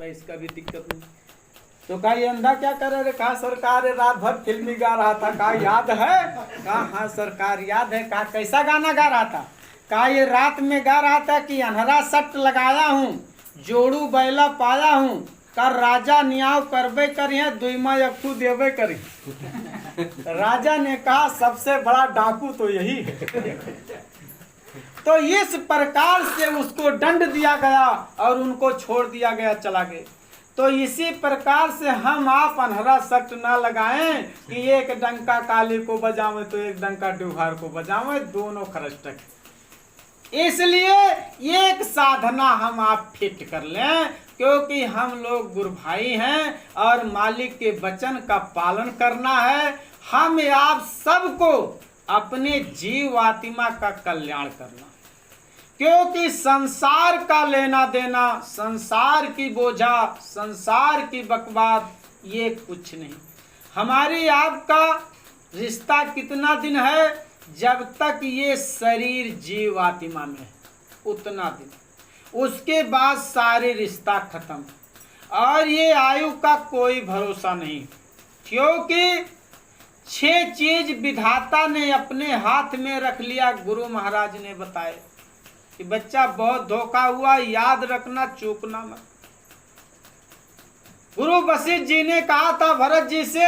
भाई इसका भी दिक्कत नहीं। तो कहा ये अंधा क्या कर रहे? कहा सरकार रात भर फिल्मी गा रहा था। कहा याद है? कहा हाँ सरकार याद है। कहा कैसा गाना गा रहा था? कहा ये रात में गा रहा था कि अनहरा सट लगाया हूँ, जोड़ू बैला पाया हूँ, कर राजा न्याव करबे करिए, दुईमा अखू देवे करी। राजा ने कहा सबसे बड़ा डाकू तो यही है। तो इस प्रकार से उसको दंड दिया गया और उनको छोड़ दिया गया, चला गया। तो इसी प्रकार से हम आप अनहरा सट न लगाएं कि एक डंका काली को बजावे तो एक डंका डुहार को बजावे, दोनों खरस्टक। इसलिए एक साधना हम आप फिट कर लें, क्योंकि हम लोग गुरु भाई हैं और मालिक के वचन का पालन करना है। हम आप सबको अपने जीव आत्मा का कल्याण करना, क्योंकि संसार का लेना देना, संसार की बोझा, संसार की बकवाद ये कुछ नहीं। हमारी आपका रिश्ता कितना दिन है? जब तक ये शरीर जीव आत्मा में है उतना दिन, उसके बाद सारे रिश्ता खत्म। और ये आयु का कोई भरोसा नहीं, क्योंकि 6 चीज विधाता ने अपने हाथ में रख लिया। गुरु महाराज ने बताया कि बच्चा बहुत धोखा हुआ, याद रखना, चूकना मत। गुरु वशिष्ठ जी ने कहा था भरत जी से,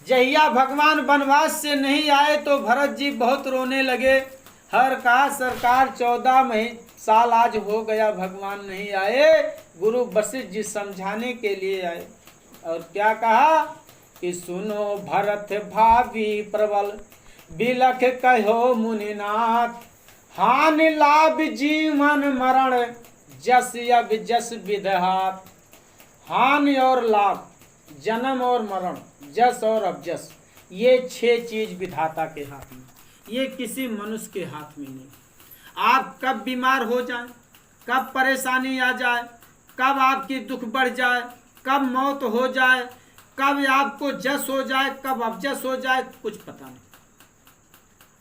जहिया भगवान वनवास से नहीं आए तो भरत जी बहुत रोने लगे। हर कहा सरकार 14 साल आज हो गया भगवान नहीं आए। गुरु वशिष्ठ जी समझाने के लिए आए और क्या कहा कि सुनो भरत भावी प्रबल, बिलख कहो मुनिनाथ, हानि लाभ जीवन मरण, जस अब जस विदहात। हानि और लाभ, जन्म और मरण, जस और अबजस, ये 6 चीज विधाता के हाथ में, ये किसी मनुष्य के हाथ में नहीं। आप कब बीमार हो जाए, कब परेशानी आ जाए, कब आपकी दुख बढ़ जाए, कब मौत हो जाए, कब आपको जस हो जाए, कब अबजस हो जाए, कुछ पता नहीं।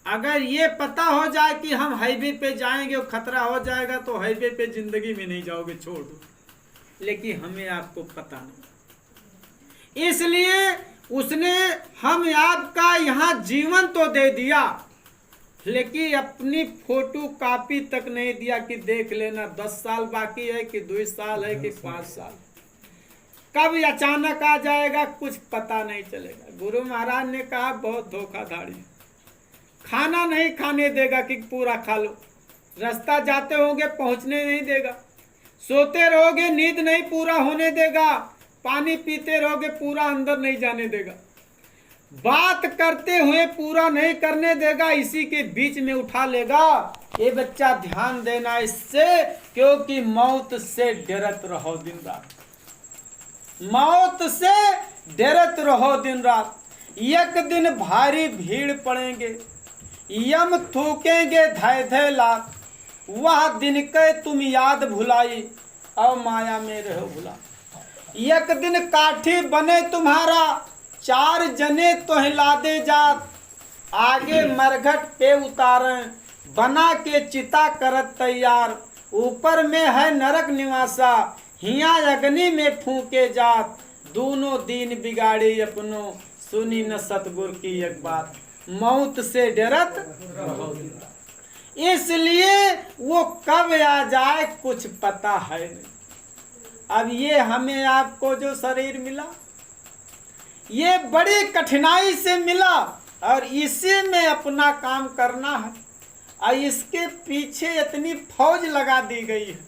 अगर ये पता हो जाए कि हम हाईवे पे जाएंगे और खतरा हो जाएगा तो हाईवे पे जिंदगी में नहीं जाओगे, छोड़ दो। लेकिन हमें आपको पता नहीं, इसलिए उसने हम आपका यहाँ जीवन तो दे दिया, लेकिन अपनी फोटो कॉपी तक नहीं दिया कि देख लेना 10 साल बाकी है कि 2 साल है कि 5 साल, कब अचानक आ जाएगा कुछ पता नहीं चलेगा। गुरु महाराज ने कहा बहुत धोखाधड़ी, खाना नहीं खाने देगा कि पूरा खा लो, रास्ता जाते होंगे पहुंचने नहीं देगा, सोते रहोगे नींद नहीं पूरा होने देगा, पानी पीते रहोगे पूरा अंदर नहीं जाने देगा, बात करते हुए पूरा नहीं करने देगा, इसी के बीच में उठा लेगा। ये बच्चा ध्यान देना इससे, क्योंकि मौत से डरत रहो दिन रात, मौत से डरत रहो दिन रात। एक दिन भारी भीड़ पड़ेंगे, यम थूकेंगे धय धय लाख, वह दिन के तुम याद भुलाई, और माया में रहो भुला। एक दिन काठी बने तुम्हारा, 4 जने तो हिला दे जात, आगे मरघट पे उतारे, बना के चिता करत तैयार, ऊपर में है नरक निवासा, हिया अग्नि में फूके जात, दोनों दीन बिगाड़ी अपनो, सुनी न सतगुर की एक बात, मौत से डरत रहो। इसलिए वो कब आ जाए कुछ पता है नहीं। अब ये हमें आपको जो शरीर मिला ये बड़ी कठिनाई से मिला, और इसी में अपना काम करना है, और इसके पीछे इतनी फौज लगा दी गई है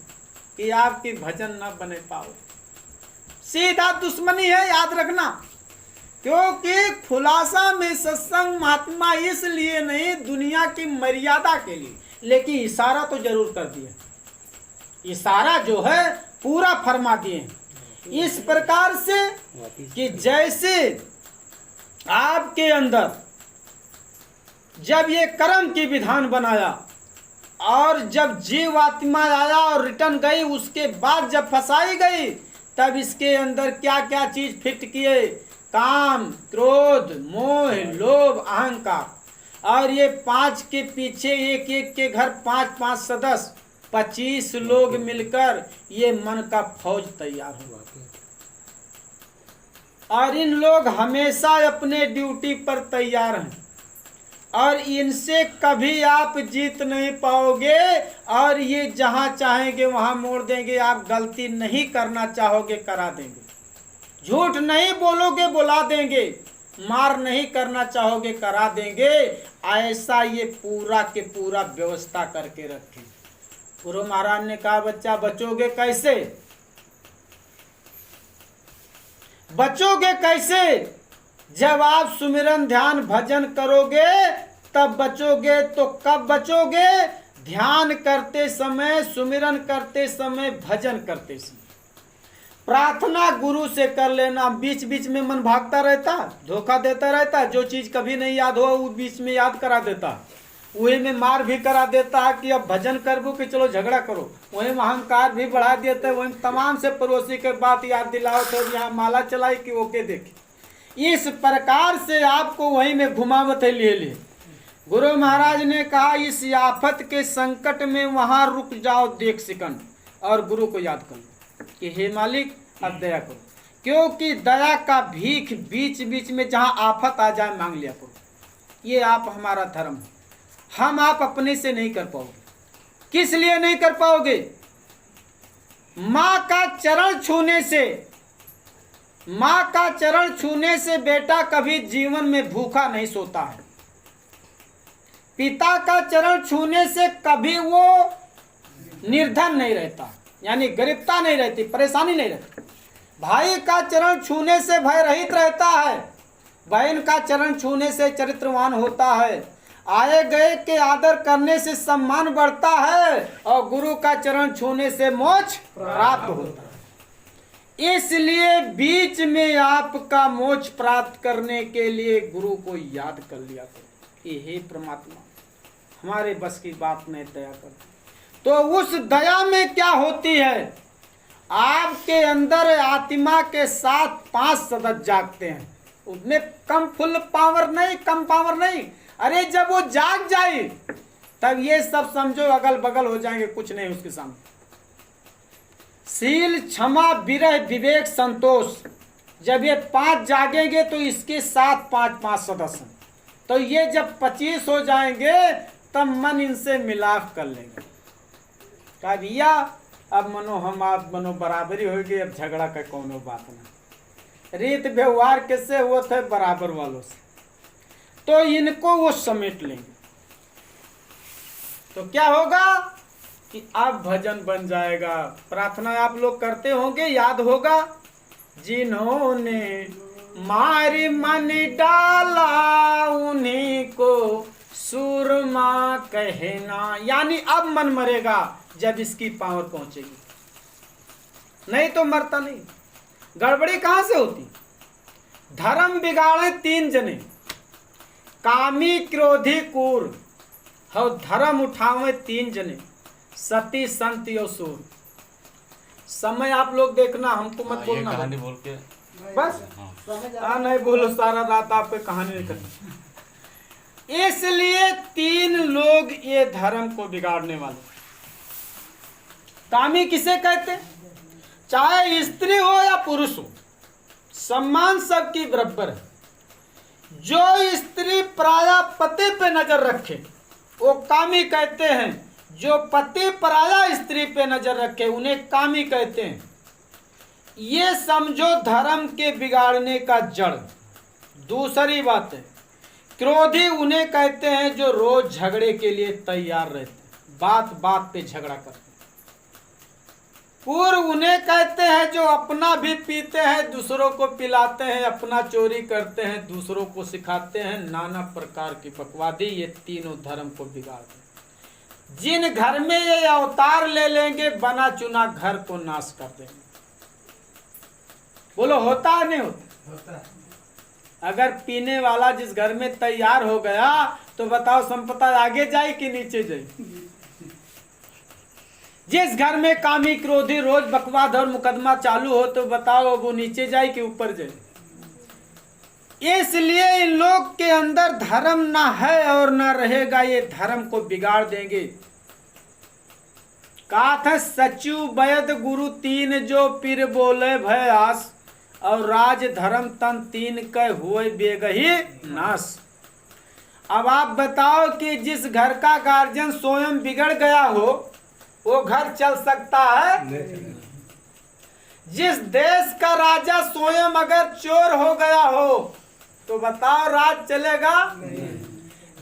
कि आपकी भजन न बने पाओ। सीधा दुश्मनी है, याद रखना। क्योंकि खुलासा में सत्संग महात्मा इसलिए नहीं, दुनिया की मर्यादा के लिए, लेकिन इशारा तो जरूर कर दिया, इशारा जो है पूरा फरमा दिए इस प्रकार से कि जैसे आपके अंदर जब ये कर्म की विधान बनाया और जब जीव आत्मा आया और रिटर्न गई, उसके बाद जब फंसाई गई, तब इसके अंदर क्या क्या चीज फिट किए, काम, क्रोध, मोह, लोभ, अहंकार, और ये 5 के पीछे एक एक के घर 5-5 सदस्य, 25 लोग मिलकर ये मन का फौज तैयार हुआ और इन लोग हमेशा अपने ड्यूटी पर तैयार हैं और इनसे कभी आप जीत नहीं पाओगे और ये जहां चाहेंगे वहां मोड़ देंगे। आप गलती नहीं करना चाहोगे करा देंगे, झूठ नहीं बोलोगे बुला देंगे, मार नहीं करना चाहोगे करा देंगे। ऐसा ये पूरा के पूरा व्यवस्था करके रखे। गुरु महाराज ने कहा बच्चा बचोगे कैसे, बचोगे कैसे? जब आप सुमिरन ध्यान भजन करोगे तब बचोगे। तो कब बचोगे? ध्यान करते समय, सुमिरन करते समय, भजन करते समय। प्रार्थना गुरु से कर लेना। बीच बीच में मन भागता रहता, धोखा देता रहता, जो चीज कभी नहीं याद हो वो बीच में याद करा देता, वही में मार भी करा देता है कि अब भजन करबो कि चलो झगड़ा करो, वही में अहंकार भी बढ़ा देते हैं, वही तमाम से पड़ोसी के बात याद दिलाओ तो यहाँ माला चलाई कि ओके देखे। इस प्रकार से आपको वही में घुमावत है लिए। गुरु महाराज ने कहा इस आफत के संकट में वहां रुक जाओ देख सेकंड और गुरु को याद करो कि हे मालिक अब दया करो, क्योंकि दया का भीख बीच बीच में जहां आफत आ जाए मांग लिया करो। ये आप हमारा धर्म है, हम आप अपने से नहीं कर पाओगे। किस लिए नहीं कर पाओगे? माँ का चरण छूने से, माँ का चरण छूने से बेटा कभी जीवन में भूखा नहीं सोता है। पिता का चरण छूने से कभी वो निर्धन नहीं रहता, यानी गरीबता नहीं रहती, परेशानी नहीं रहती। भाई का चरण छूने से भय रहित रहता है, बहन का चरण छूने से चरित्रवान होता है, आए गए के आदर करने से सम्मान बढ़ता है और गुरु का चरण छूने से मोक्ष प्राप्त होता है। इसलिए बीच में आपका मोक्ष प्राप्त करने के लिए गुरु को याद कर लिया करो कि हे परमात्मा हमारे बस की बात नहीं, दया कर। तो उस दया में क्या होती है? आपके अंदर आत्मा के साथ 5 सदस्य जागते हैं, उसमें कम फुल पावर नहीं, कम पावर नहीं। अरे जब वो जाग जाए तब ये सब समझो अगल बगल हो जाएंगे, कुछ नहीं उसके सामने। शील, क्षमा, विरह, विवेक, संतोष, जब ये 5 जागेंगे तो इसके साथ 5 सदस्य, तो ये जब 25 हो जाएंगे तब मन इनसे मिलाप कर लेंगे। कहा भैया अब मनो हम आप मनो बराबरी होगी, अब झगड़ा का कोनो बात ना। रीत व्यवहार किससे हुआ था? बराबर वालों से। तो इनको वो समेट लेंगे तो क्या होगा कि अब भजन बन जाएगा। प्रार्थना आप लोग करते होंगे, याद होगा, जिन्होंने मारी मन डाला उन्हीं को सूरमा कहना, यानी अब मन मरेगा जब इसकी पावर पहुंचेगी, नहीं तो मरता नहीं। गड़बड़ी कहां से होती? धर्म बिगाड़े 3 जने, कामी, क्रोधी, क्रूर, और धर्म उठावे 3 जने, सती, संत और सूर। समय आप लोग देखना, हमको मत बोलना, कहानी बोल के बस नहीं बोलो, सारा रात आपको कहानी नहीं करनी। इसलिए 3 लोग ये धर्म को बिगाड़ने वाले। कामी किसे कहते? चाहे स्त्री हो या पुरुष हो, सम्मान सबकी बराबर है। जो स्त्री पराया पति पे नजर रखे वो कामी कहते हैं, जो पति पराया स्त्री पे नजर रखे उन्हें कामी कहते हैं। ये समझो धर्म के बिगाड़ने का जड़। दूसरी बात है, क्रोधी उन्हें कहते हैं जो रोज झगड़े के लिए तैयार रहते हैं, बात बात पे झगड़ा करते हैं। पूर्व उन्हें कहते हैं जो अपना भी पीते हैं, दूसरों को पिलाते हैं, अपना चोरी करते हैं, दूसरों को सिखाते हैं, नाना प्रकार की बकवादी। ये तीनों धर्म को बिगाड़ते हैं। जिन घर में ये अवतार ले लेंगे बना चुना घर को नाश कर देंगे। बोलो होता है नहीं होता? होता है। अगर पीने वाला जिस घर में तैयार हो गया तो बताओ संपदा आगे जाए कि नीचे जाए? जिस घर में कामी क्रोधी रोज बकवाद और मुकदमा चालू हो तो बताओ वो नीचे जाए कि ऊपर जाए? इसलिए इन लोग के अंदर धर्म ना है और ना रहेगा, ये धर्म को बिगाड़ देंगे। कहा था सचु वैद गुरु तीन जो पीर बोले भय आस, और राज धर्म तन तीन कह हुए बेगही नाश। अब आप बताओ कि जिस घर का गार्जियन स्वयं बिगड़ गया हो वो घर चल सकता है? जिस देश का राजा स्वयं अगर चोर हो गया हो तो बताओ राज चलेगा?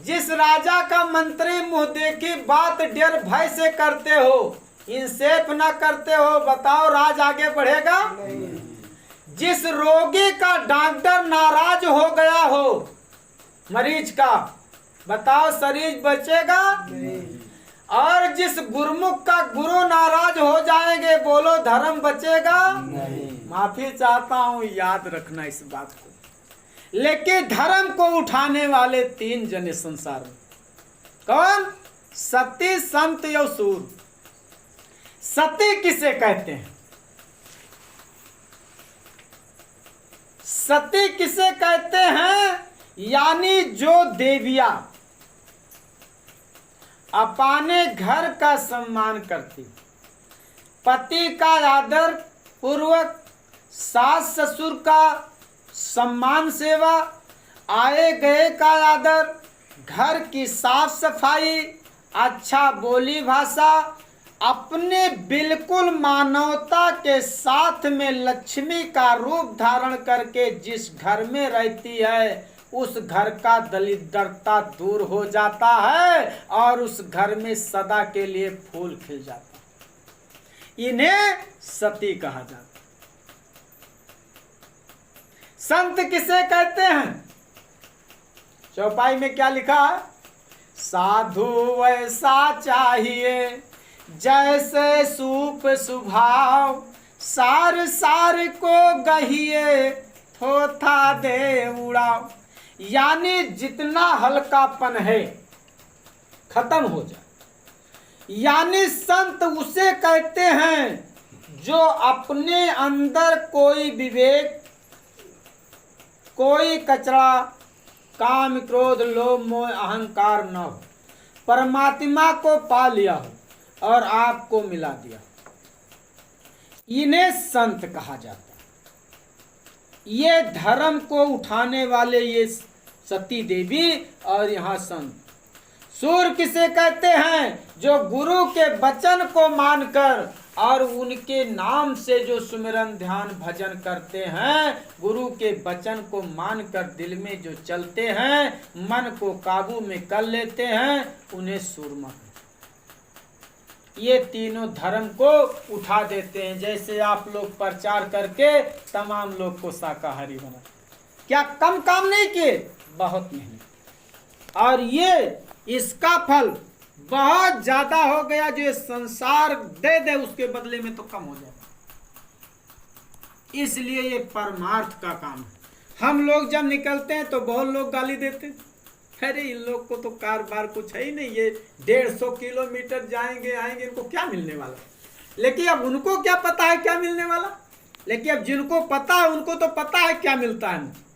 जिस राजा का मंत्री मुंह देखी बात डर भय से करते हो, इंसेफ ना करते हो, बताओ राज आगे बढ़ेगा? जिस रोगी का डॉक्टर नाराज हो गया हो मरीज का, बताओ शरीर बचेगा? और जिस गुरुमुख का गुरु नाराज हो जाएंगे, बोलो धर्म बचेगा? माफी चाहता हूं, याद रखना इस बात को। लेकिन धर्म को उठाने वाले तीन जने संसार में, कौन? सती, संत या सूर। सती किसे कहते हैं? सती किसे कहते हैं? यानी जो देवियां अपने घर का सम्मान करती, पति का आदर पूर्वक, सास ससुर का सम्मान सेवा, आए गए का आदर, घर की साफ सफाई, अच्छा बोली भाषा, अपने बिल्कुल मानवता के साथ में लक्ष्मी का रूप धारण करके जिस घर में रहती है उस घर का दरिद्रता दूर हो जाता है और उस घर में सदा के लिए फूल खिल जाता है। इन्हें सती कहा जाता है। संत किसे कहते हैं? चौपाई में क्या लिखा है? साधु वैसा चाहिए जैसे सूप सुभाव, सार सार को गहिए थोथा दे उड़ाओ। यानी जितना हल्कापन है खत्म हो जाए। यानी संत उसे कहते हैं जो अपने अंदर कोई विवेक, कोई कचरा, काम क्रोध लोभ मोह अहंकार न हो, परमात्मा को पा लिया हो और आपको मिला दिया, इन्हें संत कहा जाता है। ये धर्म को उठाने वाले ये सती देवी और यहाँ संत। सूर किसे कहते हैं? जो गुरु के वचन को मानकर और उनके नाम से जो सुमिरन ध्यान भजन करते हैं, गुरु के वचन को मानकर दिल में जो चलते हैं, मन को काबू में कर लेते हैं, उन्हें सूरमा। ये तीनों धर्म को उठा देते हैं। जैसे आप लोग प्रचार करके तमाम लोग को शाकाहारी बना, क्या कम काम नहीं किए? बहुत मेहनत। और ये इसका फल बहुत ज्यादा हो गया। जो संसार दे दे उसके बदले में तो कम हो जाएगा। इसलिए ये परमार्थ का काम है। हम लोग जब निकलते हैं तो बहुत लोग गाली देते हैं, अरे इन लोग को तो कारोबार कुछ है ही नहीं, ये 150 किलोमीटर जाएंगे आएंगे, इनको क्या मिलने वाला। लेकिन अब उनको क्या पता है क्या मिलने वाला। लेकिन अब जिनको पता है उनको तो पता है क्या मिलता है।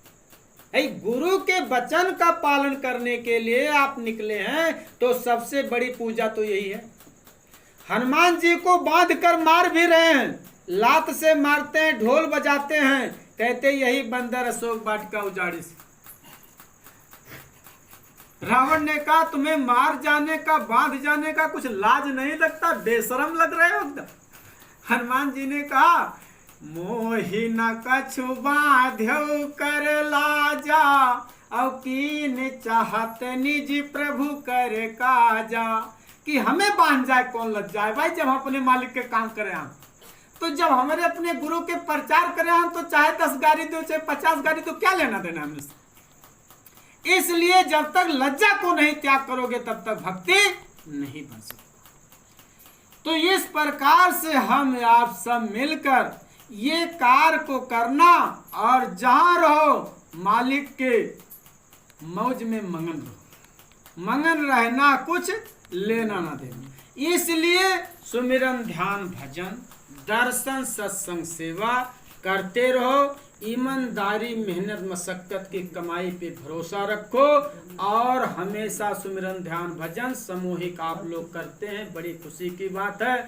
गुरु के वचन का पालन करने के लिए आप निकले हैं तो सबसे बड़ी पूजा तो यही है। हनुमान जी को बांध कर मार भी रहे हैं, लात से मारते हैं, ढोल बजाते हैं, कहते यही बंदर अशोक वाटिका उजाड़ी से। रावण ने कहा तुम्हें मार जाने का, बांध जाने का कुछ लाज नहीं लगता, बेशरम लग रहे हो एकदम। हनुमान जी ने कहा मोहि न कछु बांध्यो कर लाजा, और कीन चाहत निज प्रभु कर काजा। कि हमें बांध जाए कौन लग जाए भाई, जब हम अपने मालिक के काम करें हम। तो जब हमारे अपने गुरु के प्रचार करें हम, तो चाहे 10 गाड़ी दो चाहे 50 गाड़ी, तो क्या लेना देना हमने। इसलिए जब तक लज्जा को नहीं त्याग करोगे तब तक भक्ति नहीं बन सकती। तो इस प्रकार से हम आप सब मिलकर ये कार्य को करना और जहां रहो मालिक के मौज में मगन रहो। मगन रहना, कुछ लेना ना देना। इसलिए सुमिरन ध्यान भजन दर्शन सत्संग सेवा करते रहो। ईमानदारी मेहनत मशक्कत की कमाई पे भरोसा रखो और हमेशा सुमिरन ध्यान भजन सामूहिक आप लोग करते हैं, बड़ी खुशी की बात है।